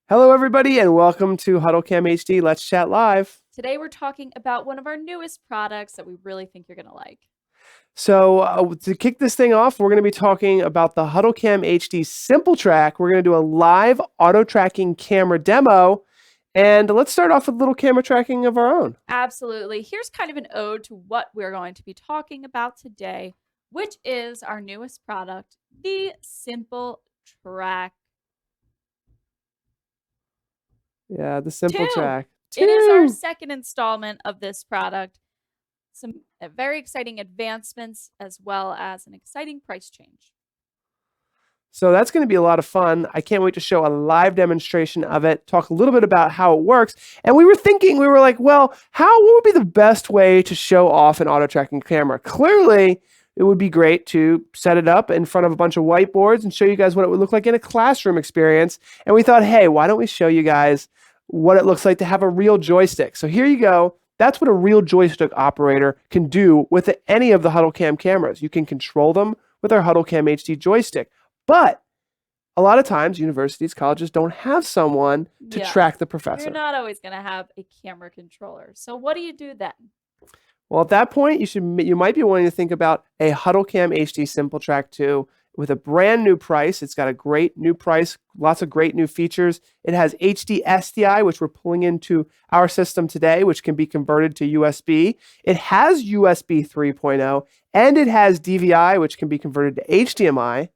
Hello, everybody, and welcome to HuddleCamHD. Let's chat live. Today we're talking about one of our newest products that we really think you're going to like. So to kick this thing off, we're going to be talking about the HuddleCamHD SimplTrack. We're going to do a live auto tracking camera demo. And let's start off with a little camera tracking of our own. Absolutely. Here's kind of an ode to what we're going to be talking about today, which is our newest product, the SimplTrack2. Yeah, the SimplTrack2. It is our second installment of this product. Some very exciting advancements as well as an exciting price change. So that's going to be a lot of fun. I can't wait to show a live demonstration of it, talk a little bit about how it works. And we were like, well, what would be the best way to show off an auto tracking camera? Clearly, it would be great to set it up in front of a bunch of whiteboards and show you guys what it would look like in a classroom experience. And we thought, hey, why don't we show you guys what it looks like to have a real joystick? So here you go. That's what a real joystick operator can do with any of the HuddleCam cameras. You can control them with our HuddleCamHD joystick. But a lot of times, universities, colleges don't have someone to track the professor. You're not always going to have a camera controller. So what do you do then? Well, at that point, you might be wanting to think about a HuddleCamHD SimplTrack2 with a brand new price. It's got a great new price, lots of great new features. It has HD SDI, which we're pulling into our system today, which can be converted to USB. It has USB 3.0, and it has DVI, which can be converted to HDMI.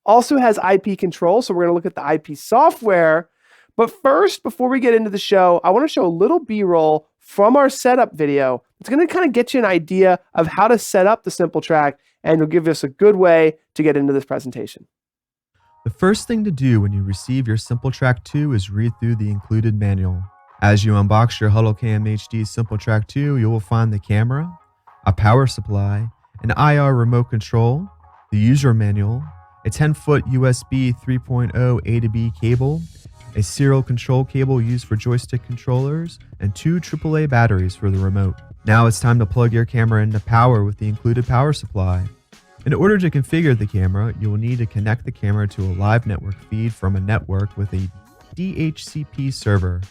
Also has IP control, so we're going to look at the IP software. But first, before we get into the show, I want to show a little B-roll from our setup video. It's going to kind of get you an idea of how to set up the SimplTrack, and it'll give us a good way to get into this presentation. The first thing to do when you receive your SimplTrack2 is read through the included manual. As you unbox your HuddleCamHD SimplTrack2, you will find the camera, a power supply, an IR remote control, the user manual, a 10-foot USB 3.0 A to B cable, a serial control cable used for joystick controllers, and 2 AAA batteries for the remote. Now it's time to plug your camera into power with the included power supply. In order to configure the camera, you will need to connect the camera to a live network feed from a network with a DHCP server.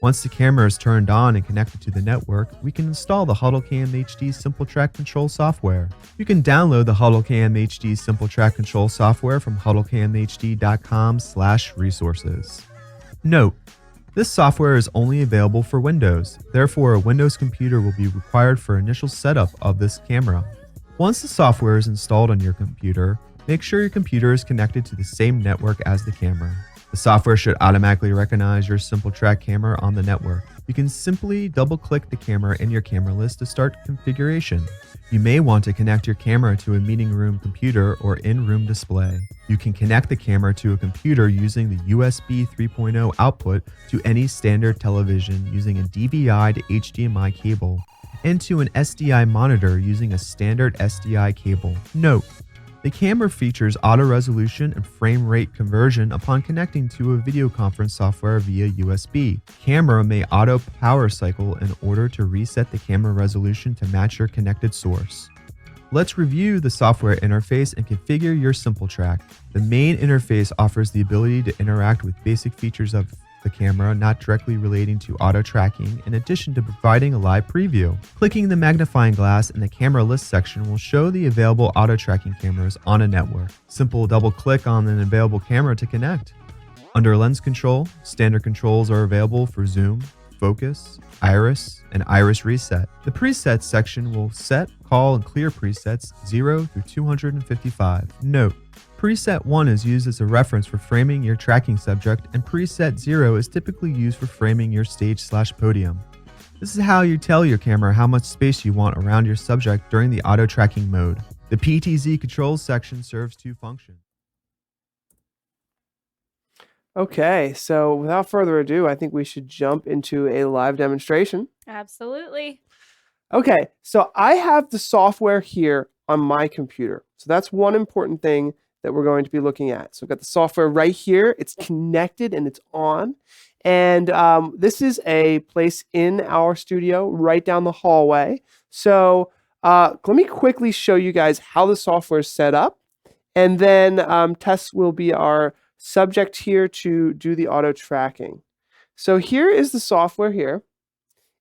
Once the camera is turned on and connected to the network, we can install the HuddleCamHD SimplTrack Control software. You can download the HuddleCamHD SimplTrack Control software from huddlecamhd.com/resources. Note: this software is only available for Windows, therefore a Windows computer will be required for initial setup of this camera. Once the software is installed on your computer, make sure your computer is connected to the same network as the camera. The software should automatically recognize your SimplTrack camera on the network. You can simply double-click the camera in your camera list to start configuration. You may want to connect your camera to a meeting room computer or in-room display. You can connect the camera to a computer using the USB 3.0 output to any standard television using a DVI to HDMI cable, and to an SDI monitor using a standard SDI cable. Note: the camera features auto resolution and frame rate conversion upon connecting to a video conference software via USB. Camera may auto power cycle in order to reset the camera resolution to match your connected source. Let's review the software interface and configure your SimplTrack. The main interface offers the ability to interact with basic features of the camera not directly relating to auto tracking, in addition to providing a live preview. Clicking the magnifying glass in the camera list section will show the available auto tracking cameras on a network. Simple double click on an available camera to connect. Under lens control, standard controls are available for zoom, focus, iris, and iris reset. The presets section will set, call, and clear presets 0 through 255. Note: Preset 1 is used as a reference for framing your tracking subject, and Preset 0 is typically used for framing your stage/podium. This is how you tell your camera how much space you want around your subject during the auto tracking mode. The PTZ controls section serves 2 functions. Okay, so without further ado, I think we should jump into a live demonstration. Absolutely. Okay, so I have the software here on my computer. So that's one important thing that we're going to be looking at. So I've got the software right here. It's connected and it's on. And this is a place in our studio right down the hallway. So let me quickly show you guys how the software is set up. And then Tess will be our subject here to do the auto tracking. So here is the software here.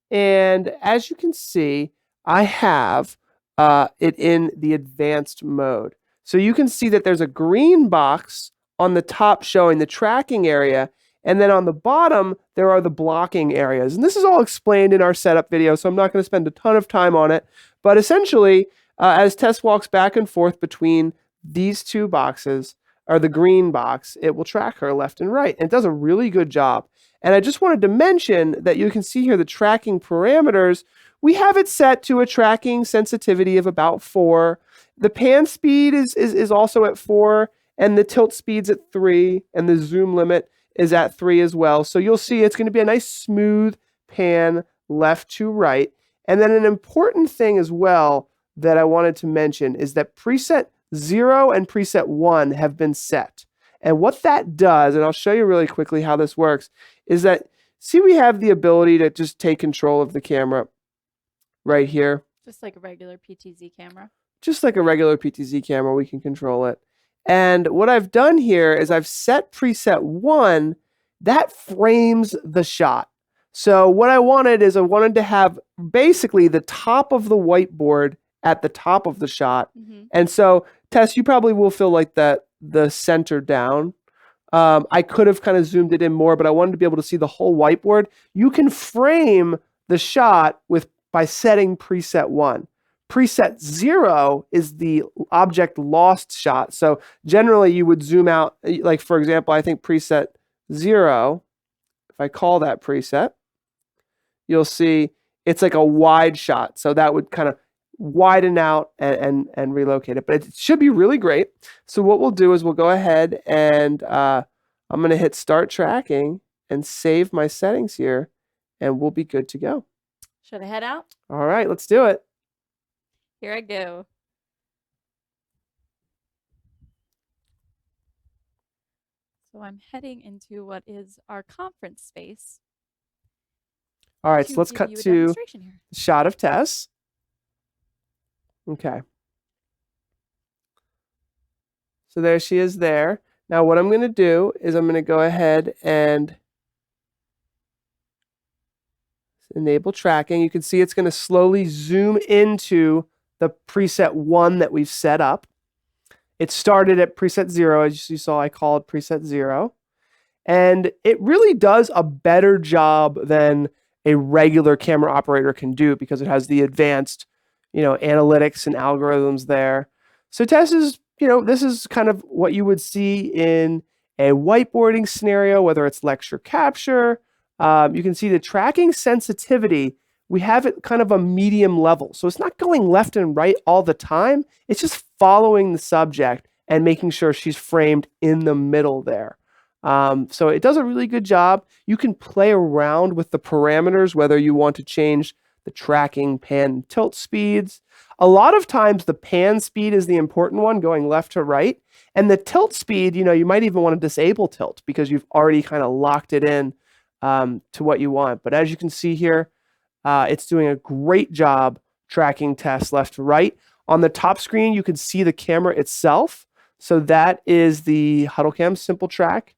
And as you can see, I have it in the advanced mode. So you can see that there's a green box on the top showing the tracking area. And then on the bottom, there are the blocking areas. And this is all explained in our setup video, so I'm not going to spend a ton of time on it. But essentially, as Tess walks back and forth between these two boxes, or the green box, it will track her left and right. And it does a really good job. And I just wanted to mention that you can see here the tracking parameters. We have it set to a tracking sensitivity of about 4. The pan speed is also at 4, and the tilt speed's at 3, and the zoom limit is at 3 as well. So you'll see it's going to be a nice smooth pan left to right. And then an important thing as well that I wanted to mention is that preset 0 and preset 1 have been set. And what that does, and I'll show you really quickly how this works, is that, see, we have the ability to just take control of the camera right here. Just like a regular PTZ camera. Just like a regular PTZ camera, we can control it. And what I've done here is I've set preset 1, that frames the shot. So what I wanted is I wanted to have basically the top of the whiteboard at the top of the shot. And so, Tess, you probably will feel like that the center down. I could have kind of zoomed it in more, but I wanted to be able to see the whole whiteboard. You can frame the shot by setting preset 1. Preset 0 is the object lost shot. So generally you would zoom out, like for example, I think preset 0, if I call that preset, you'll see it's like a wide shot. So that would kind of widen out and relocate it. But it should be really great. So what we'll do is we'll go ahead and I'm going to hit start tracking and save my settings here, and we'll be good to go. Should I head out? All right, let's do it. Here I go. So I'm heading into what is our conference space. All right, so let's cut to the shot of Tess. Okay. So there she is there. Now what I'm going to do is I'm going to go ahead and enable tracking. You can see it's going to slowly zoom into the preset 1 that we've set up. It started at preset 0, as you saw. I called preset 0. And it really does a better job than a regular camera operator can do because it has the advanced, analytics and algorithms there. So Tess is, this is kind of what you would see in a whiteboarding scenario, whether it's lecture capture. You can see the tracking sensitivity. We have it kind of a medium level. So it's not going left and right all the time. It's just following the subject and making sure she's framed in the middle there. So it does a really good job. You can play around with the parameters, whether you want to change the tracking pan tilt speeds. A lot of times the pan speed is the important one, going left to right. And the tilt speed, you might even want to disable tilt because you've already kind of locked it in to what you want. But as you can see here, it's doing a great job tracking Tess left to right. On the top screen, you can see the camera itself. So that is the HuddleCam SimplTrack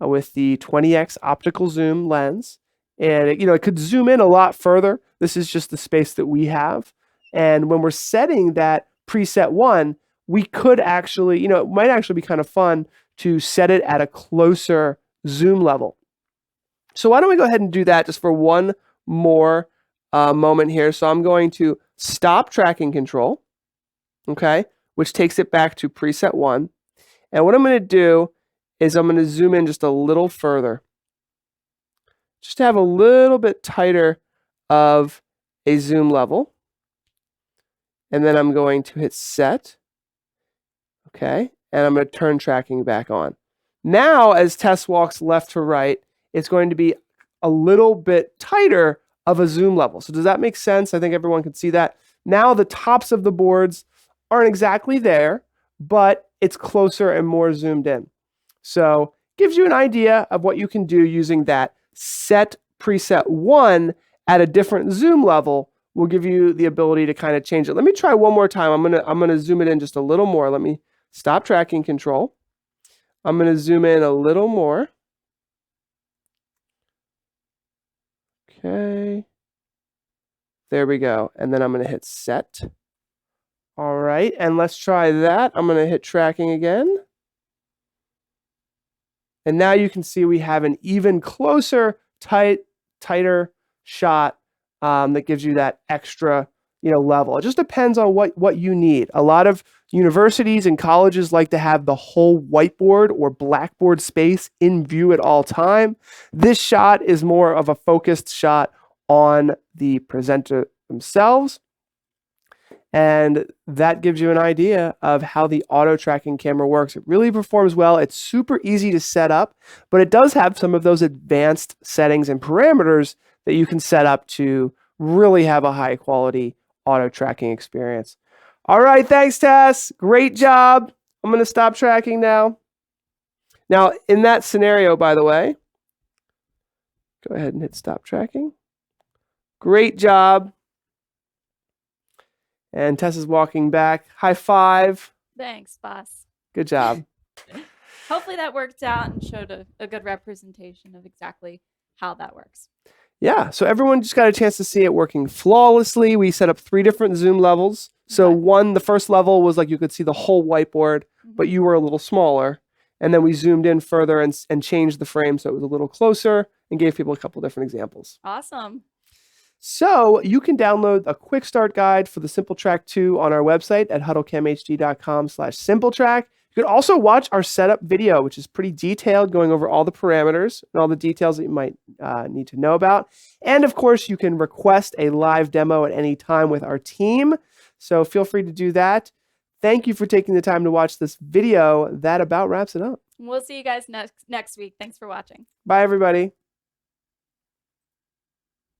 with the 20x optical zoom lens. And it could zoom in a lot further. This is just the space that we have. And when we're setting that preset 1, we could actually, it might actually be kind of fun to set it at a closer zoom level. So why don't we go ahead and do that just for one more moment here. So I'm going to stop tracking control, okay, which takes it back to preset 1. And what I'm going to do is I'm going to zoom in just a little further, just to have a little bit tighter of a zoom level. And then I'm going to hit set, okay, and I'm going to turn tracking back on. Now, as Tess walks left to right, it's going to be a little bit tighter of a zoom level. So does that make sense? I think everyone can see that. Now the tops of the boards aren't exactly there, but it's closer and more zoomed in. So gives you an idea of what you can do using that set preset 1 at a different zoom level. Will give you the ability to kind of change it. Let me try one more time. I'm gonna zoom it in just a little more. Let me stop tracking control. I'm going to zoom in a little more. Okay. There we go. And then I'm going to hit set. All right. And let's try that. I'm going to hit tracking again. And now you can see we have an even closer, tighter shot that gives you that extra, level. It just depends on what you need. A lot of universities and colleges like to have the whole whiteboard or blackboard space in view at all time. This shot is more of a focused shot on the presenter themselves. And that gives you an idea of how the auto tracking camera works. It really performs well. It's super easy to set up, but it does have some of those advanced settings and parameters that you can set up to really have a high quality auto tracking experience. All right, thanks, Tess. Great job. I'm going to stop tracking now. Now, in that scenario, by the way, go ahead and hit stop tracking. Great job. And Tess is walking back. High five. Thanks, boss. Good job. Hopefully that worked out and showed a good representation of exactly how that works. Yeah, so everyone just got a chance to see it working flawlessly. We set up 3 different zoom levels. So the first level was like you could see the whole whiteboard, but you were a little smaller. And then we zoomed in further and changed the frame so it was a little closer and gave people a couple different examples. Awesome. So you can download a quick start guide for the SimplTrack2 on our website at HuddleCamHD.com/SimplTrack. You can also watch our setup video, which is pretty detailed, going over all the parameters and all the details that you might need to know about. And of course, you can request a live demo at any time with our team. So feel free to do that. Thank you for taking the time to watch this video. That about wraps it up. We'll see you guys next week. Thanks for watching. Bye, everybody.